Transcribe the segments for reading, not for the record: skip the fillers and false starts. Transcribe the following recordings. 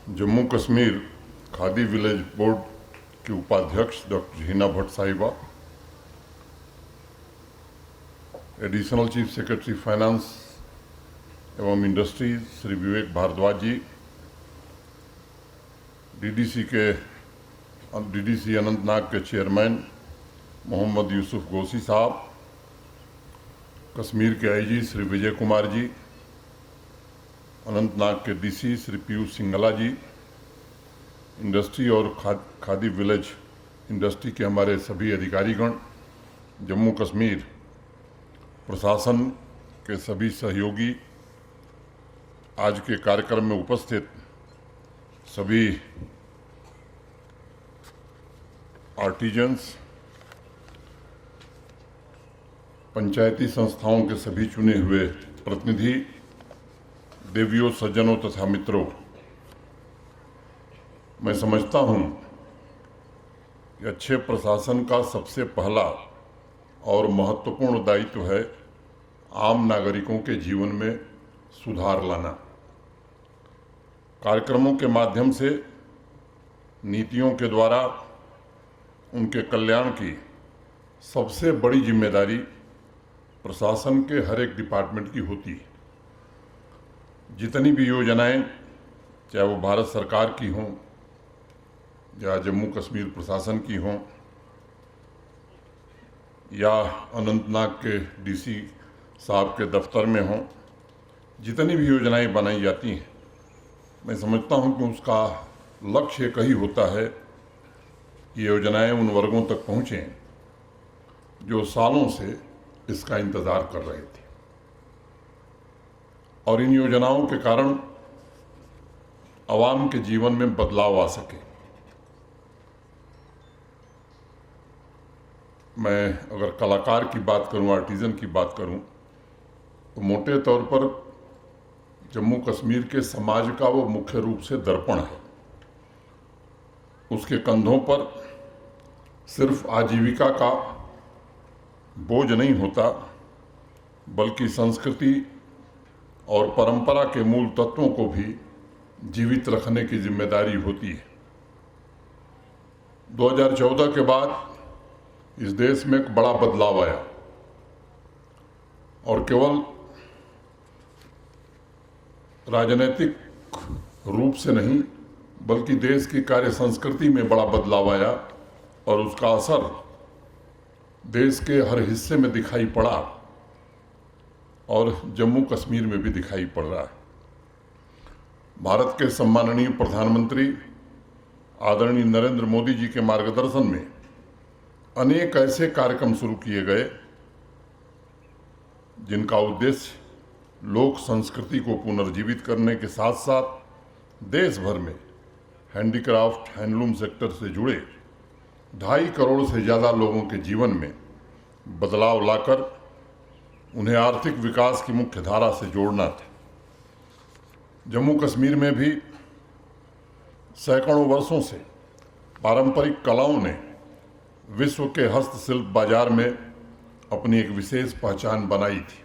Jammu Kashmir khadi village board की उपाध्यक्ष doctor Hina Bhatt साहिबा, एडिशनल चीफ सेक्रेटरी फाइनेंस एवं इंडस्ट्रीज श्री विवेक भारद्वाज जी, डीडीसी अनंतनाग के चेयरमैन मोहम्मद यूसुफ गोसी साहब, कश्मीर के आईजी श्री विजय कुमार जी, अनंतनाग के डीसी श्री पीयूष सिंगला जी, इंडस्ट्री और खादी विलेज इंडस्ट्री के हमारे सभी अधिकारीगण, जम्मू कश्मीर प्रशासन के सभी सहयोगी, आज के कार्यक्रम में उपस्थित सभी आर्टिजन्स, पंचायती संस्थाओं के सभी चुने हुए प्रतिनिधि, देवियों, सज्जनों तथा मित्रों, मैं समझता हूं कि अच्छे प्रशासन का सबसे पहला और महत्वपूर्ण दायित्व है आम नागरिकों के जीवन में सुधार लाना। कार्यक्रमों के माध्यम से, नीतियों के द्वारा उनके कल्याण की सबसे बड़ी जिम्मेदारी प्रशासन के हर एक डिपार्टमेंट की होती है। जितनी भी योजनाएं, चाहे वो भारत सरकार की हों या जम्मू कश्मीर प्रशासन की हों या अनंतनाग के डीसी साहब के दफ्तर में हों, जितनी भी योजनाएं बनाई जाती हैं, मैं समझता हूं कि उसका लक्ष्य एक ही होता है कि योजनाएं उन वर्गों तक पहुँचें जो सालों से इसका इंतज़ार कर रहे थे और इन योजनाओं के कारण आवाम के जीवन में बदलाव आ सके। मैं अगर कलाकार की बात करूं, आर्टिजन की बात करूं, तो मोटे तौर पर जम्मू कश्मीर के समाज का वो मुख्य रूप से दर्पण है। उसके कंधों पर सिर्फ आजीविका का बोझ नहीं होता, बल्कि संस्कृति और परंपरा के मूल तत्वों को भी जीवित रखने की जिम्मेदारी होती है। 2014 के बाद इस देश में एक बड़ा बदलाव आया और केवल राजनीतिक रूप से नहीं, बल्कि देश की कार्य संस्कृति में बड़ा बदलाव आया और उसका असर देश के हर हिस्से में दिखाई पड़ा और जम्मू कश्मीर में भी दिखाई पड़ रहा है। भारत के सम्माननीय प्रधानमंत्री आदरणीय नरेंद्र मोदी जी के मार्गदर्शन में अनेक ऐसे कार्यक्रम शुरू किए गए जिनका उद्देश्य लोक संस्कृति को पुनर्जीवित करने के साथ साथ देश भर में हैंडीक्राफ्ट, हैंडलूम सेक्टर से जुड़े 2.5 करोड़ से ज़्यादा लोगों के जीवन में बदलाव लाकर उन्हें आर्थिक विकास की मुख्य धारा से जोड़ना था। जम्मू कश्मीर में भी सैकड़ों वर्षों से पारंपरिक कलाओं ने विश्व के हस्तशिल्प बाजार में अपनी एक विशेष पहचान बनाई थी,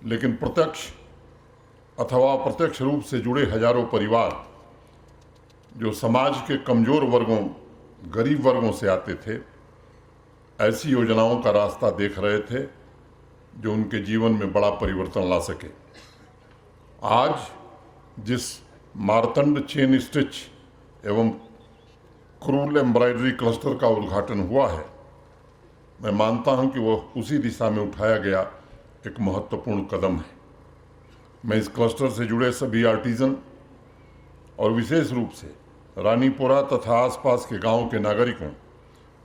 लेकिन प्रत्यक्ष अथवा अप्रत्यक्ष रूप से जुड़े हजारों परिवार जो समाज के कमजोर वर्गों, गरीब वर्गों से आते थे, ऐसी योजनाओं का रास्ता देख रहे थे जो उनके जीवन में बड़ा परिवर्तन ला सके। आज जिस मारतंड चेन स्टिच एवं क्रूल एम्ब्रॉयडरी क्लस्टर का उद्घाटन हुआ है, मैं मानता हूं कि वह उसी दिशा में उठाया गया एक महत्वपूर्ण कदम है। मैं इस क्लस्टर से जुड़े सभी आर्टिजन और विशेष रूप से रानीपुरा तथा आसपास के गांव के नागरिकों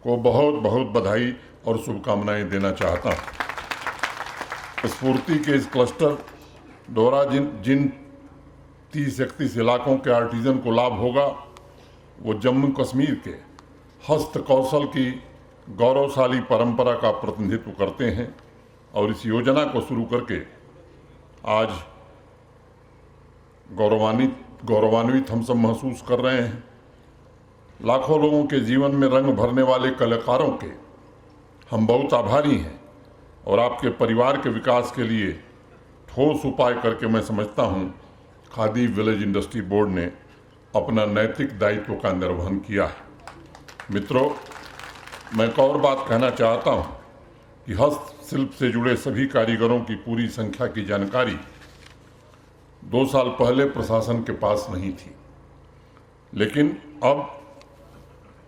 को बहुत बहुत बधाई और शुभकामनाएं देना चाहता हूं। स्फूर्ति के इस क्लस्टर द्वारा जिन 30-31 इलाकों के आर्टिजन को लाभ होगा, वो जम्मू कश्मीर के हस्त कौशल की गौरवशाली परंपरा का प्रतिनिधित्व करते हैं और इस योजना को शुरू करके आज गौरवान्वित हम सब महसूस कर रहे हैं। लाखों लोगों के जीवन में रंग भरने वाले कलाकारों के हम बहुत आभारी हैं और आपके परिवार के विकास के लिए ठोस उपाय करके मैं समझता हूं खादी विलेज इंडस्ट्री बोर्ड ने अपना नैतिक दायित्व का निर्वहन किया है। मित्रों, मैं एक और बात कहना चाहता हूं कि हस्तशिल्प से जुड़े सभी कारीगरों की पूरी संख्या की जानकारी 2 साल पहले प्रशासन के पास नहीं थी, लेकिन अब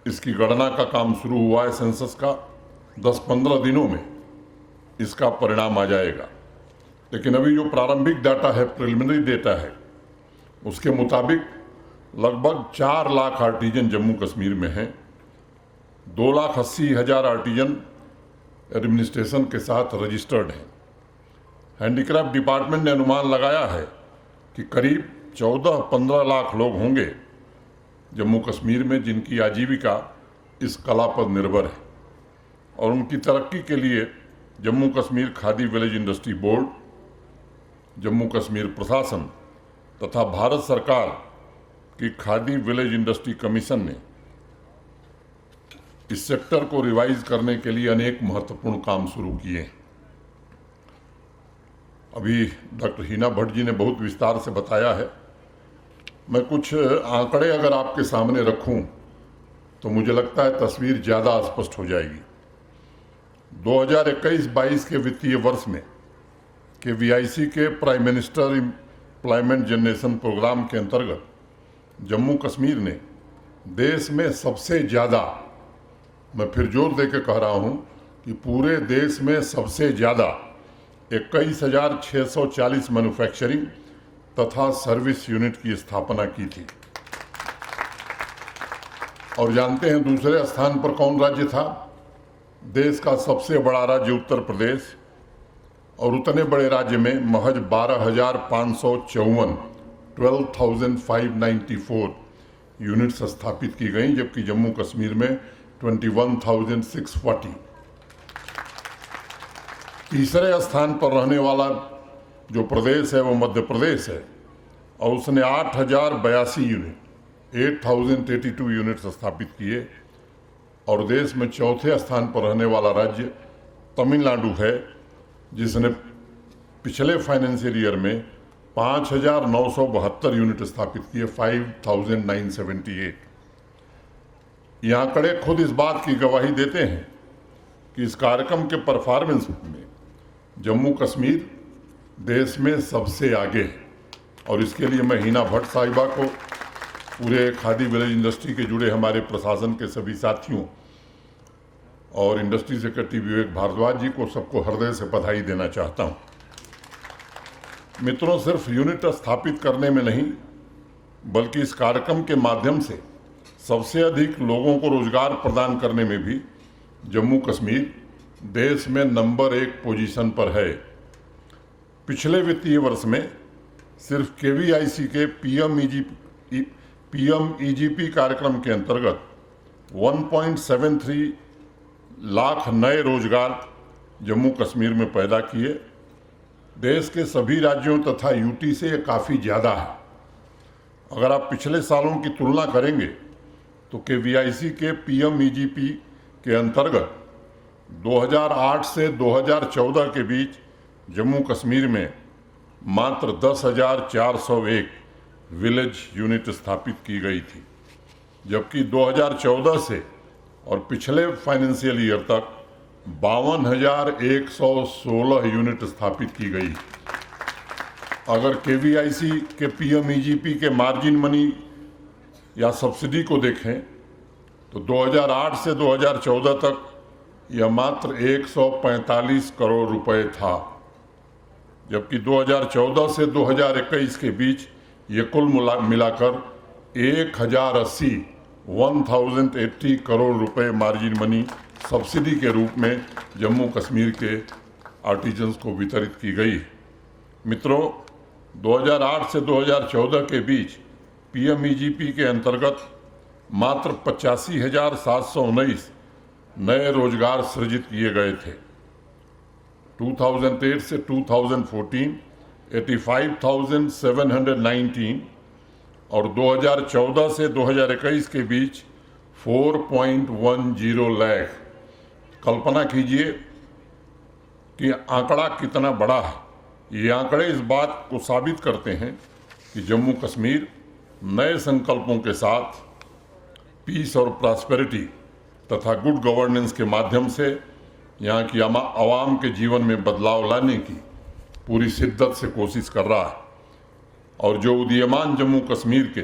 इसकी गणना का काम शुरू हुआ है। सेंसस का 10-15 दिनों में इसका परिणाम आ जाएगा। लेकिन अभी जो प्रारंभिक डाटा है, प्रिलिमिनरी डेटा है, उसके मुताबिक लगभग 4 लाख आर्टिजन जम्मू कश्मीर में हैं। 2,80,000 आर्टिजन एडमिनिस्ट्रेशन के साथ रजिस्टर्ड हैं। हैंडीक्राफ्ट डिपार्टमेंट ने अनुमान लगाया है कि करीब 14-15 लाख लोग होंगे जम्मू कश्मीर में जिनकी आजीविका इस कला पर निर्भर है, और उनकी तरक्की के लिए Jammu Kashmir khadi village industry board, Jammu Kashmir प्रशासन तथा भारत सरकार की खादी विलेज इंडस्ट्री कमीशन ने इस सेक्टर को रिवाइज करने के लिए अनेक महत्वपूर्ण काम शुरू किए हैं। अभी डॉक्टर हिना भट्ट जी ने बहुत विस्तार से बताया है। मैं कुछ आंकड़े अगर आपके सामने रखूं तो मुझे लगता है तस्वीर ज़्यादा स्पष्ट हो जाएगी। 2021-22 के वित्तीय वर्ष में KVIC के prime minister employment generation programme के अंतर्गत जम्मू कश्मीर ने देश में सबसे ज़्यादा, मैं फिर जोर दे के कह रहा हूँ कि पूरे देश में सबसे ज़्यादा 21,640 मैन्युफैक्चरिंग तथा सर्विस यूनिट की स्थापना की थी। और जानते हैं दूसरे स्थान पर कौन राज्य था? देश का सबसे बड़ा राज्य उत्तर प्रदेश, और उतने बड़े राज्य में महज 12,554 12,594 यूनिट्स स्थापित की गई, जबकि जम्मू कश्मीर में 21,640। तीसरे स्थान पर रहने वाला जो प्रदेश है वो मध्य प्रदेश है, और उसने 8,082 यूनिट 8,082 यूनिट्स स्थापित किए। और देश में चौथे स्थान पर रहने वाला राज्य तमिलनाडु है, जिसने पिछले फाइनेंशियल ईयर में 5,972 यूनिट स्थापित किए, 5,978। ये आंकड़े खुद इस बात की गवाही देते हैं कि इस कार्यक्रम के परफॉर्मेंस में जम्मू कश्मीर देश में सबसे आगे है। और इसके लिए मैं हिना भट्ट साहिबा को, पूरे खादी विलेज इंडस्ट्री के जुड़े हमारे प्रशासन के सभी साथियों और इंडस्ट्री सेक्रेटरी विवेक भारद्वाज जी को, सबको हृदय से बधाई देना चाहता हूं। मित्रों, सिर्फ यूनिट स्थापित करने में नहीं बल्कि इस कार्यक्रम के माध्यम से सबसे अधिक लोगों को रोजगार प्रदान करने में भी जम्मू कश्मीर देश में नंबर 1 पोजीशन पर है। पिछले वित्तीय वर्ष में सिर्फ KVIC के PMEGP कार्यक्रम के अंतर्गत 1.73 लाख नए रोजगार जम्मू कश्मीर में पैदा किए। देश के सभी राज्यों तथा यूटी से ये काफ़ी ज़्यादा है। अगर आप पिछले सालों की तुलना करेंगे तो KVIC के PMEGP के अंतर्गत 2008 से 2014 के बीच जम्मू कश्मीर में मात्र 10,401 विलेज यूनिट स्थापित की गई थी, जबकि 2014 से और पिछले फाइनेंशियल ईयर तक 52,116 यूनिट स्थापित की गई। अगर KVIC के PMEGP के मार्जिन मनी या सब्सिडी को देखें तो 2008 से 2014 तक यह मात्र 145 करोड़ रुपए था, जबकि 2014 से 2021 के बीच ये कुल मिलाकर 1,080 करोड़ रुपए मार्जिन मनी सब्सिडी के रूप में जम्मू कश्मीर के आर्टिजन्स को वितरित की गई। मित्रों, 2008 से 2014 के बीच PMEGP के अंतर्गत मात्र 85,719 नए रोजगार सृजित किए गए थे। 2008 से 2014 85,719 और 2014 से 2021 के बीच 4.10 लाख। कल्पना कीजिए कि आंकड़ा कितना बड़ा है। ये आंकड़े इस बात को साबित करते हैं कि जम्मू कश्मीर नए संकल्पों के साथ पीस और प्रॉस्पेरिटी तथा गुड गवर्नेंस के माध्यम से यहाँ की आवाम के जीवन में बदलाव लाने की पूरी शिद्दत से कोशिश कर रहा है और जो उदीयमान जम्मू कश्मीर के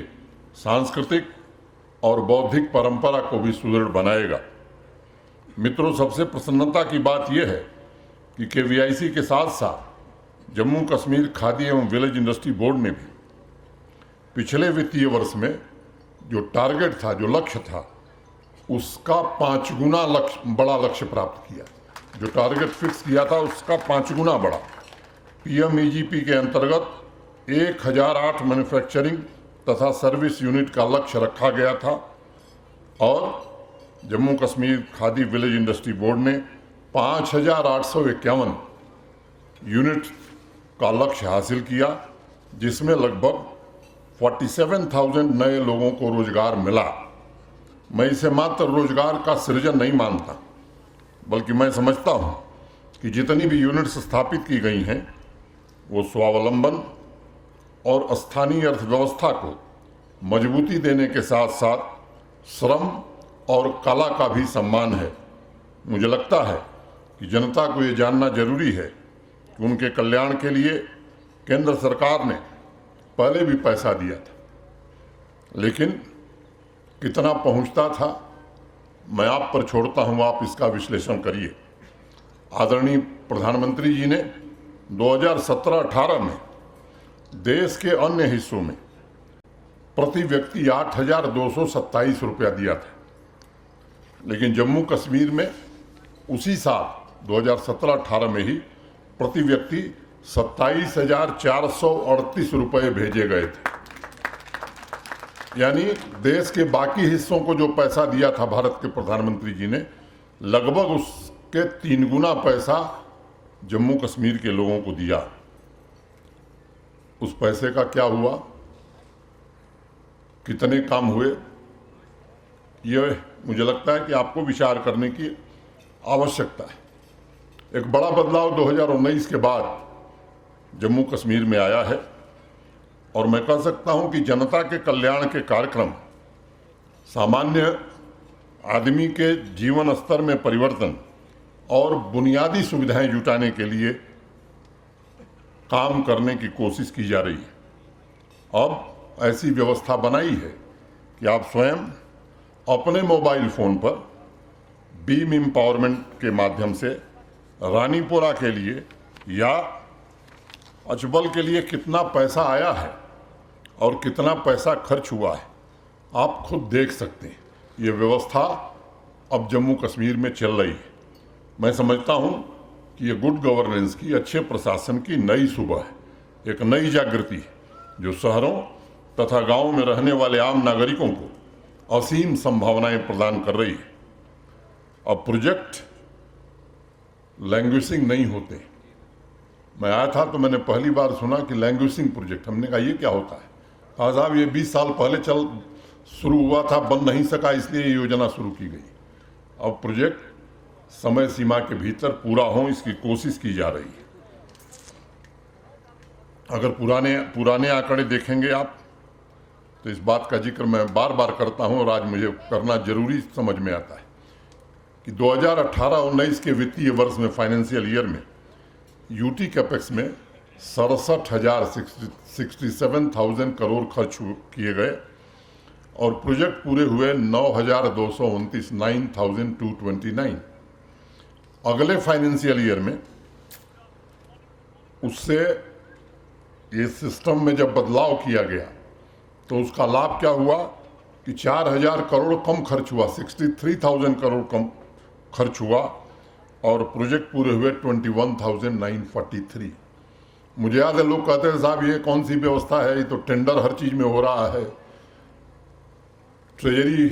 सांस्कृतिक और बौद्धिक परंपरा को भी सुदृढ़ बनाएगा। मित्रों, सबसे प्रसन्नता की बात यह है कि KVIC के साथ साथ जम्मू कश्मीर खादी एवं विलेज इंडस्ट्री बोर्ड ने भी पिछले वित्तीय वर्ष में जो टारगेट था, जो लक्ष्य था, उसका 5 गुना बड़ा लक्ष्य प्राप्त किया। जो टारगेट फिक्स किया था उसका 5 गुना बड़ा। PMEGP के अंतर्गत 1008 मैन्युफैक्चरिंग तथा सर्विस यूनिट का लक्ष्य रखा गया था और Jammu Kashmir khadi village industry board ने 5851 यूनिट का लक्ष्य हासिल किया, जिसमें लगभग 47,000 नए लोगों को रोजगार मिला। मैं इसे मात्र रोजगार का सृजन नहीं मानता, बल्कि मैं समझता हूं कि जितनी भी यूनिट्स स्थापित की गई हैं वो स्वावलंबन और स्थानीय अर्थव्यवस्था को मजबूती देने के साथ साथ श्रम और कला का भी सम्मान है। मुझे लगता है कि जनता को ये जानना जरूरी है कि उनके कल्याण के लिए केंद्र सरकार ने पहले भी पैसा दिया था, लेकिन कितना पहुंचता था मैं आप पर छोड़ता हूं, आप इसका विश्लेषण करिए। आदरणीय प्रधानमंत्री जी ने 2017-18 में देश के अन्य हिस्सों में प्रति व्यक्ति 8,227 रुपया दिया था, लेकिन जम्मू कश्मीर में उसी साल 2017-18 में ही प्रति व्यक्ति 27,438 रुपये भेजे गए थे। यानी देश के बाकी हिस्सों को जो पैसा दिया था भारत के प्रधानमंत्री जी ने, लगभग उसके 3 गुना पैसा जम्मू कश्मीर के लोगों को दिया। उस पैसे का क्या हुआ, कितने काम हुए, यह मुझे लगता है कि आपको विचार करने की आवश्यकता है। एक बड़ा बदलाव 2019 के बाद जम्मू कश्मीर में आया है और मैं कह सकता हूं कि जनता के कल्याण के कार्यक्रम, सामान्य आदमी के जीवन स्तर में परिवर्तन और बुनियादी सुविधाएं जुटाने के लिए काम करने की कोशिश की जा रही है। अब ऐसी व्यवस्था बनाई है कि आप स्वयं अपने मोबाइल फ़ोन पर बीम एम्पावरमेंट के माध्यम से रानीपुरा के लिए या अचबल के लिए कितना पैसा आया है और कितना पैसा खर्च हुआ है, आप खुद देख सकते हैं। ये व्यवस्था अब जम्मू कश्मीर में चल रही है। मैं समझता हूँ कि ये गुड गवर्नेंस की, अच्छे प्रशासन की नई सुबह है, एक नई जागृति है जो शहरों तथा गांवों में रहने वाले आम नागरिकों को असीम संभावनाएं प्रदान कर रही है। अब प्रोजेक्ट लैंग्वेजिंग नहीं होते। मैं आया था तो मैंने पहली बार सुना कि लैंग्वेजिंग प्रोजेक्ट। हमने कहा ये क्या होता है? कहा साहब ये 20 साल पहले शुरू हुआ था, बन नहीं सका, इसलिए ये योजना शुरू की गई। अब प्रोजेक्ट समय सीमा के भीतर पूरा हो, इसकी कोशिश की जा रही है। अगर पुराने आंकड़े देखेंगे आप तो इस बात का जिक्र मैं बार बार करता हूं और आज मुझे करना जरूरी समझ में आता है कि 2018-19 के वित्तीय वर्ष में, फाइनेंशियल ईयर में, यूटी कैपेक्स में 67,000 करोड़ खर्च किए गए और प्रोजेक्ट पूरे हुए 9,229 9,229। अगले फाइनेंशियल ईयर में उससे ये सिस्टम में जब बदलाव किया गया तो उसका लाभ क्या हुआ कि 4,000 करोड़ कम खर्च हुआ, 63,000 करोड़ कम खर्च हुआ और प्रोजेक्ट पूरे हुए 21,943। मुझे याद है लोग कहते हैं साहब ये कौन सी व्यवस्था है, ये तो टेंडर हर चीज़ में हो रहा है, ट्रेजरी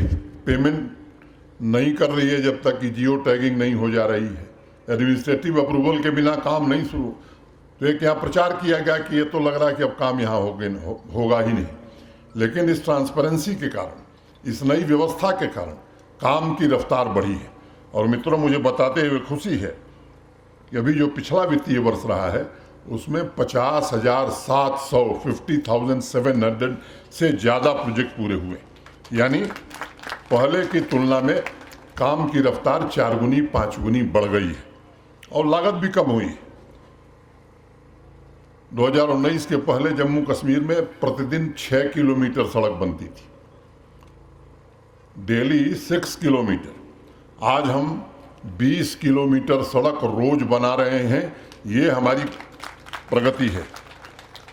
पेमेंट नहीं कर रही है जब तक कि जियो टैगिंग नहीं हो जा रही है, एडमिनिस्ट्रेटिव अप्रूवल के बिना काम नहीं शुरू। तो एक यहाँ प्रचार किया गया कि ये तो लग रहा है कि अब काम यहाँ होगा ही नहीं, लेकिन इस ट्रांसपेरेंसी के कारण, इस नई व्यवस्था के कारण काम की रफ्तार बढ़ी है। और मित्रों, मुझे बताते हुए खुशी है कि अभी जो पिछला वित्तीय वर्ष रहा है उसमें 50,700 से ज़्यादा प्रोजेक्ट पूरे हुए। यानी पहले की तुलना में काम की रफ्तार 4 गुनी 5 गुनी बढ़ गई है और लागत भी कम हुई है। 2019 के पहले जम्मू कश्मीर में प्रतिदिन 6 किलोमीटर सड़क बनती थी, डेली 6 किलोमीटर। आज हम 20 किलोमीटर सड़क रोज बना रहे हैं। ये हमारी प्रगति है।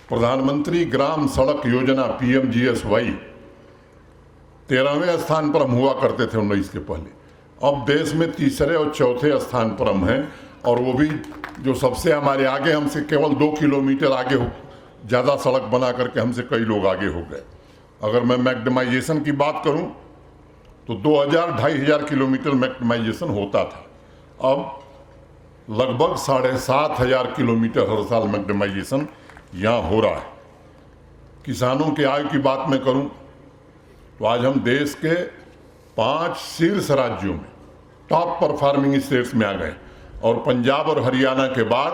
प्रधानमंत्री ग्राम सड़क योजना PMGSY 13वें स्थान पर हम हुआ करते थे 19 के पहले। अब देश में तीसरे और चौथे स्थान पर हम हैं, और वो भी जो सबसे हमारे आगे, हमसे केवल 2 किलोमीटर आगे ज़्यादा सड़क बना करके हमसे कई लोग आगे हो गए। अगर मैं मैक्सिमाइजेशन की बात करूं तो 2,000-2,500 किलोमीटर मैक्सिमाइजेशन होता था, अब लगभग 7,500 किलोमीटर हर साल मैक्सिमाइजेशन यहाँ हो रहा है। किसानों के आय की बात मैं करूं तो आज हम देश के 5 शीर्ष राज्यों में टॉप परफॉर्मिंग स्टेट्स में आ गए, और पंजाब और हरियाणा के बाद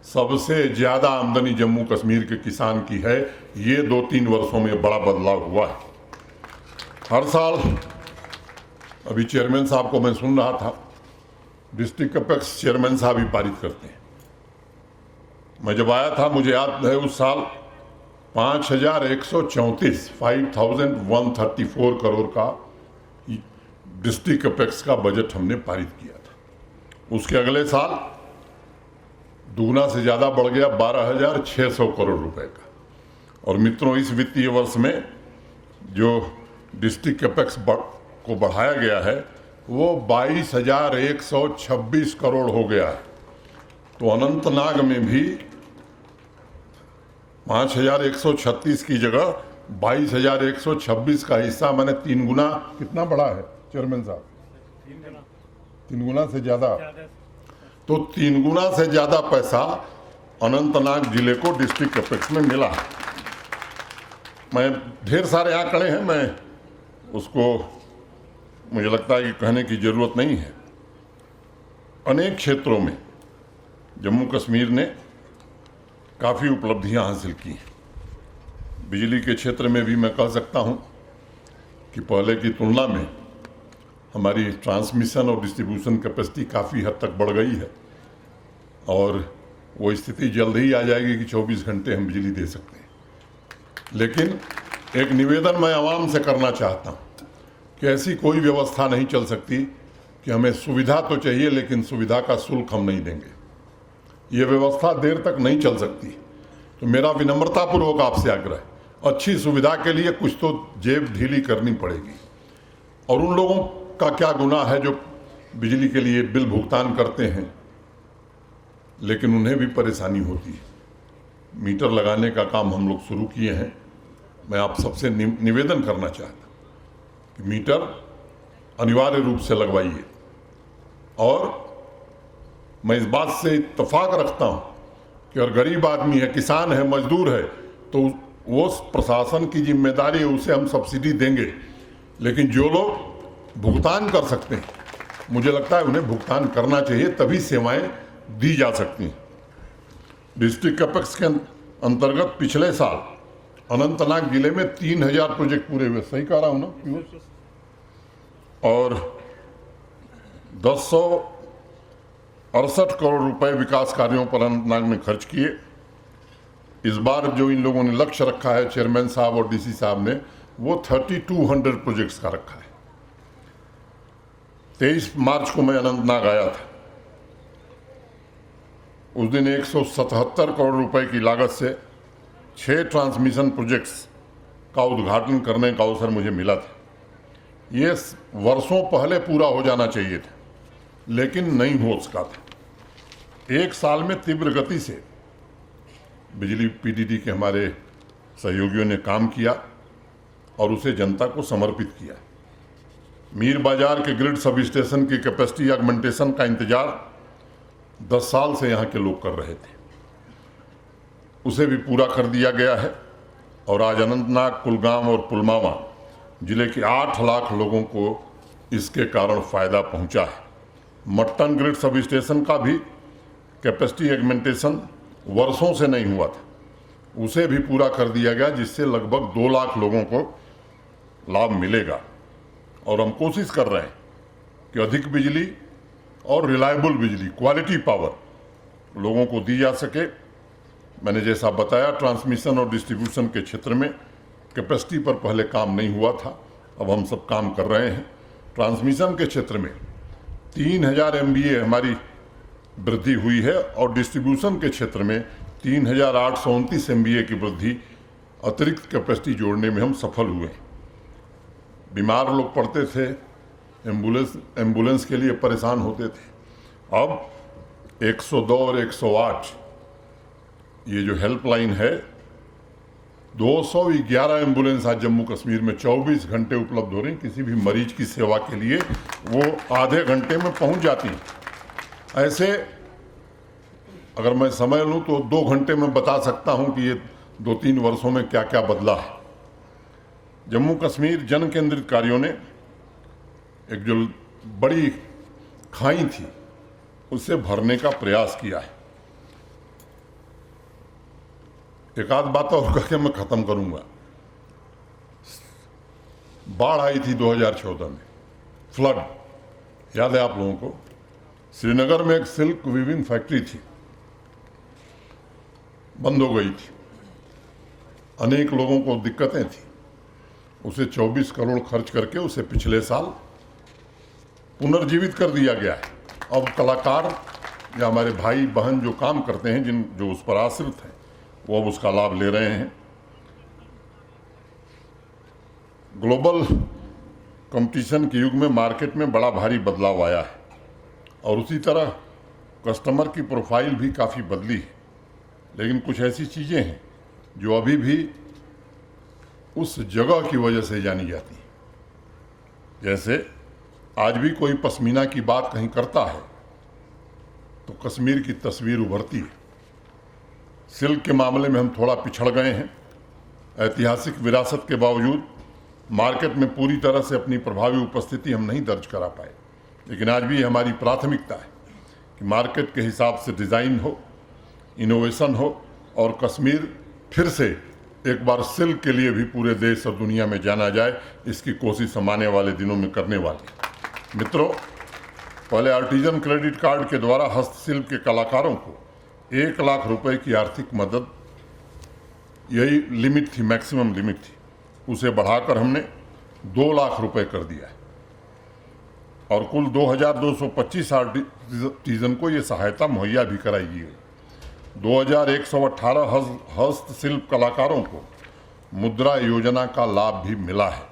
सबसे ज़्यादा आमदनी जम्मू कश्मीर के किसान की है। ये 2-3 वर्षों में बड़ा बदलाव हुआ है। हर साल, अभी चेयरमैन साहब को मैं सुन रहा था, डिस्ट्रिक्ट अपेक्स चेयरमैन साहब ही पारित करते हैं। मैं जब आया था, मुझे याद है उस साल 5,134 करोड़ का डिस्ट्रिक्ट अपेक्स का बजट हमने पारित किया था। उसके अगले साल दुगना से ज़्यादा बढ़ गया, 12,600 करोड़ रुपए का। और मित्रों, इस वित्तीय वर्ष में जो डिस्ट्रिक्ट अपेक्स को बढ़ाया गया है वो 22,126 करोड़ हो गया है। तो अनंतनाग में भी 5,136 की जगह 22,126 का हिस्सा, मैंने 3 गुना कितना बढ़ा है चेयरमैन साहब? 3 गुना से ज़्यादा। तो 3 गुना से ज़्यादा पैसा अनंतनाग जिले को डिस्ट्रिक्ट अपेक्स में मिला है। मैं ढेर सारे आंकड़े हैं, मैं उसको, मुझे लगता है कि कहने की ज़रूरत नहीं है। अनेक क्षेत्रों में जम्मू कश्मीर ने काफ़ी उपलब्धियां हासिल की हैं। बिजली के क्षेत्र में भी मैं कह सकता हूं कि पहले की तुलना में हमारी ट्रांसमिशन और डिस्ट्रीब्यूशन कैपेसिटी काफ़ी हद तक बढ़ गई है, और वो स्थिति जल्द ही आ जाएगी कि 24 घंटे हम बिजली दे सकते हैं। लेकिन एक निवेदन मैं आवाम से करना चाहता हूँ कि ऐसी कोई व्यवस्था नहीं चल सकती कि हमें सुविधा तो चाहिए लेकिन सुविधा का शुल्क हम नहीं देंगे। ये व्यवस्था देर तक नहीं चल सकती। तो मेरा विनम्रतापूर्वक आपसे आग्रह है, अच्छी सुविधा के लिए कुछ तो जेब ढीली करनी पड़ेगी। और उन लोगों का क्या गुनाह है जो बिजली के लिए बिल भुगतान करते हैं लेकिन उन्हें भी परेशानी होती है। मीटर लगाने का काम हम लोग शुरू किए हैं। मैं आप सबसे निवेदन करना चाहता हूँ कि मीटर अनिवार्य रूप से लगवाइए। और मैं इस बात से इत्तेफाक रखता हूँ कि अगर गरीब आदमी है, किसान है, मजदूर है, तो वो प्रशासन की जिम्मेदारी है, उसे हम सब्सिडी देंगे। लेकिन जो लोग भुगतान कर सकते हैं, मुझे लगता है उन्हें भुगतान करना चाहिए, तभी सेवाएं दी जा सकती हैं। डिस्ट्रिक्ट अपेक्स के अंतर्गत पिछले साल अनंतनाग जिले में 3,000 प्रोजेक्ट पूरे हुए। सही कह रहा हूँ ना? और 1068 करोड़ रुपए विकास कार्यों पर अनंतनाग में खर्च किए। इस बार जो इन लोगों ने लक्ष्य रखा है, चेयरमैन साहब और DC साहब ने, वो 3200 प्रोजेक्ट्स का रखा है। 23 मार्च को मैं अनंतनाग आया था। उस दिन 177 करोड़ रुपए की लागत से 6 ट्रांसमिशन प्रोजेक्ट्स का उद्घाटन करने का अवसर मुझे मिला था। ये वर्षों पहले पूरा हो जाना चाहिए था, लेकिन नहीं हो सका था। 1 साल में तीव्र गति से बिजली PDD के हमारे सहयोगियों ने काम किया और उसे जनता को समर्पित किया। मीर बाजार के ग्रिड सब स्टेशन की कैपेसिटी ऑगमेंटेशन का इंतजार 10 साल से यहाँ के लोग कर रहे थे, उसे भी पूरा कर दिया गया है। और आज अनंतनाग, कुलगाम और पुलवामा जिले के 8 लाख लोगों को इसके कारण फ़ायदा पहुंचा है। मट्टन ग्रिड सब स्टेशन का भी कैपेसिटी एगमेंटेशन वर्षों से नहीं हुआ था, उसे भी पूरा कर दिया गया, जिससे लगभग 2 लाख लोगों को लाभ मिलेगा। और हम कोशिश कर रहे हैं कि अधिक बिजली और रिलायबल बिजली, क्वालिटी पावर लोगों को दी जा सके। मैंने जैसा बताया, ट्रांसमिशन और डिस्ट्रीब्यूशन के क्षेत्र में कैपेसिटी पर पहले काम नहीं हुआ था, अब हम सब काम कर रहे हैं। ट्रांसमिशन के क्षेत्र में 3000 MVA हमारी वृद्धि हुई है और डिस्ट्रीब्यूशन के क्षेत्र में 3829 MVA की वृद्धि अतिरिक्त कैपेसिटी जोड़ने में हम सफल हुए। बीमार लोग पड़ते थे, एम्बुलेंस के लिए परेशान होते थे, अब 102 और 108 ये जो हेल्पलाइन है, 211 एम्बुलेंस आज जम्मू कश्मीर में 24 घंटे उपलब्ध हो रही। किसी भी मरीज की सेवा के लिए वो आधे घंटे में पहुंच जाती हैं। ऐसे अगर मैं समय लूं तो 2 घंटे में बता सकता हूं कि ये 2-3 वर्षों में क्या क्या बदला है। जम्मू कश्मीर जन केंद्रित कार्यों ने एक जो बड़ी खाई थी उसे भरने का प्रयास किया है। एक आध बात और कह के मैं खत्म करूंगा। बाढ़ आई थी 2014 में, फ्लड, याद है आप लोगों को। श्रीनगर में एक सिल्क वीविंग फैक्ट्री थी, बंद हो गई थी, अनेक लोगों को दिक्कतें थी। उसे 24 करोड़ खर्च करके उसे पिछले साल पुनर्जीवित कर दिया गया है। अब कलाकार या हमारे भाई बहन जो काम करते हैं, जो उस पर आश्रित हैं, वो अब उसका लाभ ले रहे हैं। ग्लोबल कंपटीशन के युग में मार्केट में बड़ा भारी बदलाव आया है और उसी तरह कस्टमर की प्रोफाइल भी काफ़ी बदली है। लेकिन कुछ ऐसी चीज़ें हैं जो अभी भी उस जगह की वजह से जानी जाती हैं। जैसे आज भी कोई पश्मीना की बात कहीं करता है तो कश्मीर की तस्वीर उभरती है। सिल्क के मामले में हम थोड़ा पिछड़ गए हैं। ऐतिहासिक विरासत के बावजूद मार्केट में पूरी तरह से अपनी प्रभावी उपस्थिति हम नहीं दर्ज करा पाए। लेकिन आज भी हमारी प्राथमिकता है कि मार्केट के हिसाब से डिज़ाइन हो, इनोवेशन हो और कश्मीर फिर से एक बार सिल्क के लिए भी पूरे देश और दुनिया में जाना जाए। इसकी कोशिश हम आने वाले दिनों में करने वाले हैं। मित्रों, पहले आर्टिजन क्रेडिट कार्ड के द्वारा हस्तशिल्प के कलाकारों को 1 लाख रुपए की आर्थिक मदद, यही लिमिट थी, मैक्सिमम लिमिट थी, उसे बढ़ाकर हमने 2 लाख रुपए कर दिया है और कुल 2225 आर्टिजन को ये सहायता मुहैया भी कराई गई है। 2118 हस्तशिल्प कलाकारों को मुद्रा योजना का लाभ भी मिला है।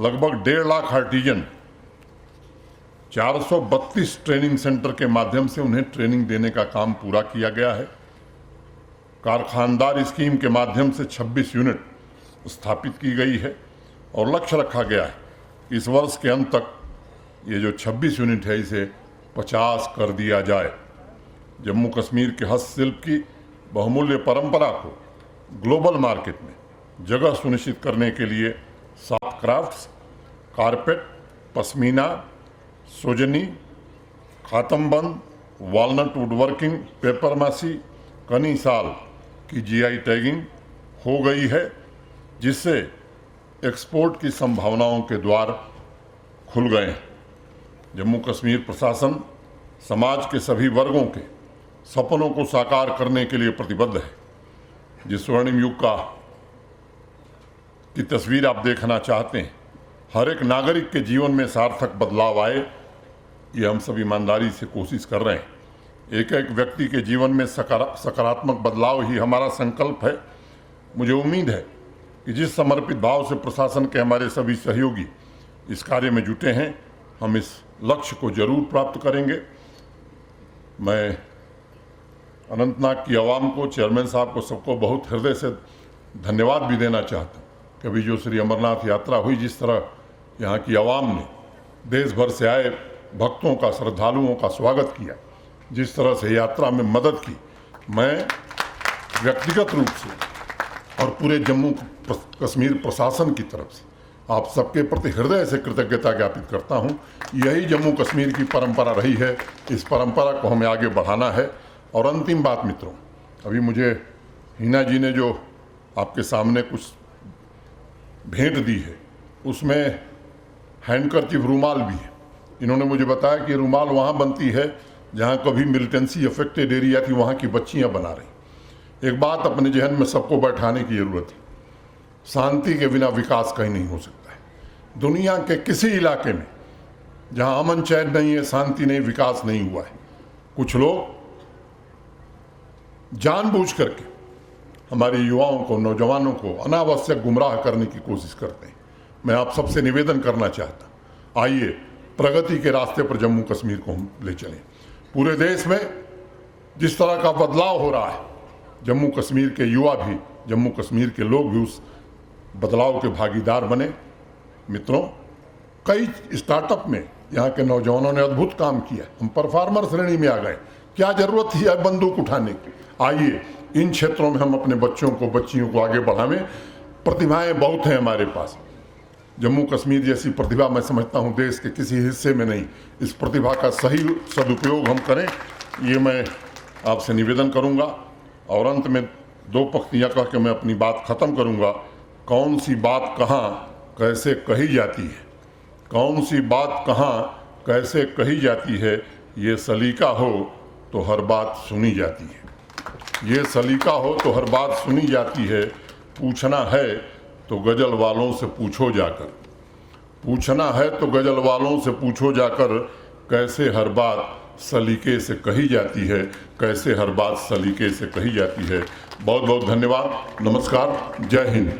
लगभग 1.5 लाख आर्टिजन 432 ट्रेनिंग सेंटर के माध्यम से उन्हें ट्रेनिंग देने का काम पूरा किया गया है। कारखानदार स्कीम के माध्यम से 26 यूनिट स्थापित की गई है और लक्ष्य रखा गया है कि इस वर्ष के अंत तक ये जो 26 यूनिट है इसे 50 कर दिया जाए। जम्मू कश्मीर के हस्तशिल्प की बहुमूल्य परंपरा को ग्लोबल मार्केट में जगह सुनिश्चित करने के लिए soft crafts, carpet, pashmina, सोजनी, खातमबंद, walnut woodworking, paper मासी, कनी साल की GI टैगिंग हो गई है, जिससे एक्सपोर्ट की संभावनाओं के द्वार खुल गए हैं। जम्मू कश्मीर प्रशासन समाज के सभी वर्गों के सपनों को साकार करने के लिए प्रतिबद्ध है। जिस स्वर्णिम युग की तस्वीर आप देखना चाहते हैं, हर एक नागरिक के जीवन में सार्थक बदलाव आए, ये हम सब ईमानदारी से कोशिश कर रहे हैं। एक एक व्यक्ति के जीवन में सकारात्मक बदलाव ही हमारा संकल्प है। मुझे उम्मीद है कि जिस समर्पित भाव से प्रशासन के हमारे सभी सहयोगी इस कार्य में जुटे हैं, हम इस लक्ष्य को जरूर प्राप्त करेंगे। मैं अनंतनाग की आवाम को, चेयरमैन साहब को, सबको बहुत हृदय से धन्यवाद भी देना चाहता हूँ। कभी जो श्री अमरनाथ यात्रा हुई, जिस तरह यहाँ की आवाम ने देश भर से आए भक्तों का, श्रद्धालुओं का स्वागत किया, जिस तरह से यात्रा में मदद की, मैं व्यक्तिगत रूप से और पूरे जम्मू कश्मीर प्रशासन की तरफ से आप सबके प्रति हृदय से कृतज्ञता ज्ञापित करता हूँ। यही जम्मू कश्मीर की परंपरा रही है, इस परंपरा को हमें आगे बढ़ाना है और अंतिम बात मित्रों, अभी मुझे हिना जी ने जो आपके सामने कुछ भेंट दी है उसमें हैंडकरचीफ रुमाल भी है। इन्होंने मुझे बताया कि रुमाल वहाँ बनती है जहाँ कभी मिलिटेंसी अफेक्टेड एरिया थी, वहाँ की बच्चियाँ बना रही। एक बात अपने जहन में सबको बैठाने की ज़रूरत है, शांति के बिना विकास कहीं नहीं हो सकता है। दुनिया के किसी इलाके में जहाँ अमन चैन नहीं है, शांति नहीं, विकास नहीं हुआ है, कुछ लोग जानबूझ करके हमारे युवाओं को, नौजवानों को अनावश्यक गुमराह करने की कोशिश करते हैं। मैं आप सबसे निवेदन करना चाहता, आइए प्रगति के रास्ते पर जम्मू कश्मीर को हम ले चलें। पूरे देश में जिस तरह का बदलाव हो रहा है, जम्मू कश्मीर के युवा भी, जम्मू कश्मीर के लोग भी उस बदलाव के भागीदार बने। मित्रों, कई स्टार्टअप में यहाँ के नौजवानों ने अद्भुत काम किया। हम परफॉर्मर श्रेणी में आ गए। क्या जरूरत थी अब बंदूक उठाने की? आइए इन क्षेत्रों में हम अपने बच्चों को, बच्चियों को आगे बढ़ावें। प्रतिभाएं बहुत हैं हमारे पास। जम्मू कश्मीर जैसी प्रतिभा मैं समझता हूँ देश के किसी हिस्से में नहीं। इस प्रतिभा का सही सदुपयोग हम करें, ये मैं आपसे निवेदन करूँगा। और अंत में दो पंक्तियाँ कह के मैं अपनी बात ख़त्म करूँगा। कौन सी बात कहाँ कैसे कही जाती है, कौन सी बात कहाँ कैसे कही जाती है, ये सलीका हो तो हर बात सुनी जाती है। ये सलीका हो तो हर बात सुनी जाती है। पूछना है तो गज़ल वालों से पूछो जाकर, पूछना है तो गज़ल वालों से पूछो जाकर, कैसे हर बात सलीके से कही जाती है, कैसे हर बात सलीके से कही जाती है। बहुत बहुत धन्यवाद। नमस्कार। जय हिंद।